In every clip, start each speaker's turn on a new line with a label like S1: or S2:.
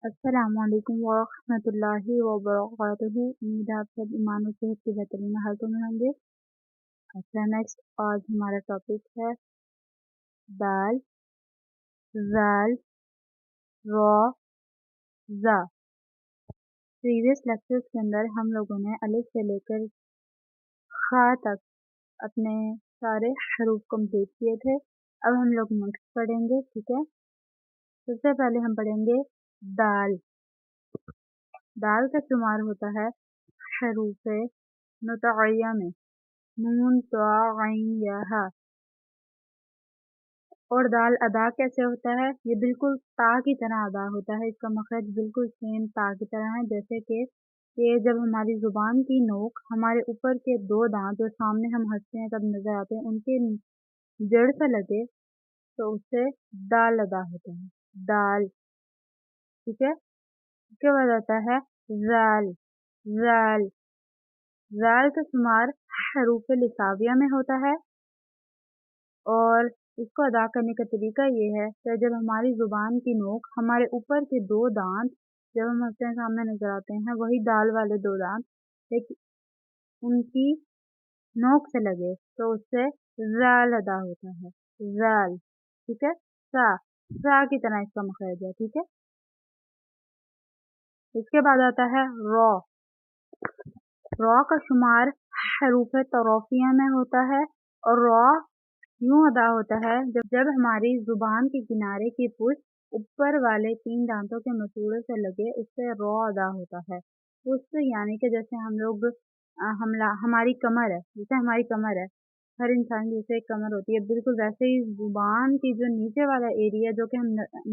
S1: अस्सलामुअलैकुम वरहमतुल्लाहि वबरकातुहू। उम्मीद है आप सब ईमान और सेहत की बेहतरीन हालतों में होंगे। अच्छा, नेक्स्ट आज हमारा टॉपिक है दाल, जाल, रॉ, जा। प्रीवियस लेक्चर्स के अंदर हम लोगों ने अलिफ से लेकर खा तक अपने सारे हरूफ कंप्लीट किए थे। अब हम लोग नेक्स्ट पढ़ेंगे, ठीक है। सबसे पहले हम पढ़ेंगे दाल। दाल का शुमार होता है हरूफ मुतअय्या में, नून तो गैन या हा। और दाल अदा कैसे होता है? ये बिल्कुल ता की तरह अदा होता है। इसका मखरज बिल्कुल सेम ता की तरह है। जैसे कि ये जब हमारी जुबान की नोक हमारे ऊपर के दो दांत जो सामने हम हंसते हैं तब नजर आते हैं उनके जड़ से लगे तो उससे दाल अदा होता है, दाल, ठीक है। उसके बाद आता है जाल। जाल जाल का शुमार हरूफ लिसाविया में होता है और इसको अदा करने का तरीका ये है कि जब हमारी जुबान की नोक हमारे ऊपर के दो दांत जब हम हंसते हैं सामने नजर आते हैं, वही दाल वाले दो दांत, लेकिन उनकी नोक से लगे तो उससे जाल अदा होता है, जाल, ठीक है। सा की तरह इसका मखरज है, ठीक है। इसके बाद आता है रॉ। रॉ का शुमार हरूफ तौफिया में होता है और रॉ यूं अदा होता है जब हमारी जुबान के किनारे की पुष्ट ऊपर वाले तीन दांतों के मसूड़े से लगे उससे रॉ अदा होता है। पुष्ट यानी कि जैसे हम लोग हमारी कमर है, जैसे हमारी कमर है, हर इंसान की जैसे एक कमर होती है, बिल्कुल वैसे ही जुबान की जो नीचे वाला एरिया जो कि हम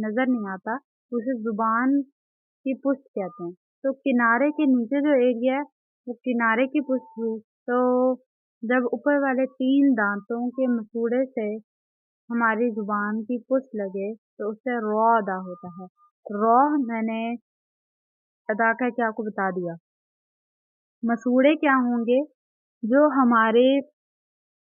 S1: नजर नहीं आता उसे जुबान की पुष्ट कहते हैं। तो किनारे के नीचे जो एरिया है वो किनारे की पुष्ट हुई। तो जब ऊपर वाले तीन दांतों के मसूड़े से हमारी जुबान की पुष्ट लगे तो उससे रॉ अदा होता है। रॉ मैंने अदा करके आपको बता दिया। मसूड़े क्या होंगे? जो हमारे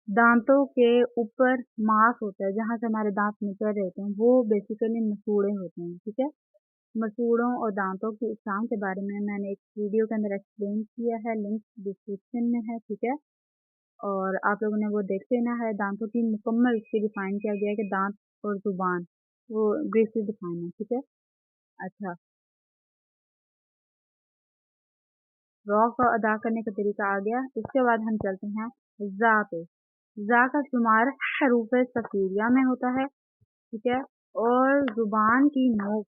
S1: दांतों के ऊपर मांस होता है, जहाँ से हमारे दांत निकल रहते हैं, वो बेसिकली मसूड़े होते हैं, ठीक है। मसूड़ों और दांतों की इकसाम के बारे में मैंने एक वीडियो के अंदर एक्सप्लेन किया है, लिंक डिस्क्रिप्शन में है, ठीक है। और आप लोगों ने वो देख लेना है। दांतों की मुकम्मल इसकी डिफाइन किया गया है कि दांत और जुबान वो ब्रीफली डिफाइन है, ठीक है। अच्छा, रॉ को अदा करने का तरीका आ गया। इसके बाद हम चलते हैं जा पे। जा का शुमार हरूफ सफीरिया में होता है, ठीक है। और जुबान की नोक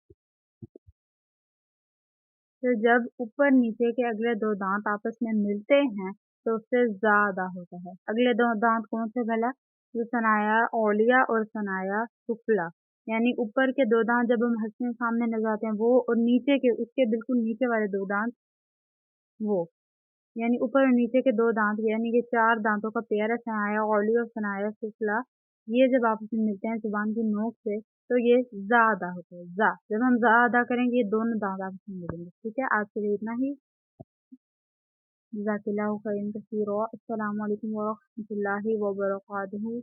S1: से जब ऊपर नीचे के अगले दो दांत आपस में मिलते हैं तो उससे जा अदा होता है। अगले दो दांत कौन से भला? जो सनाया ओलिया और सनाया सुफला, यानी ऊपर के दो दांत जब हम हंसने सामने नजर आते हैं वो, और नीचे के उसके बिल्कुल नीचे वाले दो दांत वो, यानी ऊपर और नीचे के दो दांत, यानी कि चार दांतों का पेयर है सनाया ओलिया और सनाया सुफला। ये जब आपस में मिलते हैं जुबान की नोक से तो ये जा अदा होता है। जा जब हम जा अदा करेंगे ये दोनों दांत आपस में मिलेंगे, ठीक है। आज के लिए इतना ही। जज़ाकिल्लाहु खैरन कसीरा। अस्सलामु अलैकुम वरहमतुल्लाहि वबरकातुहू।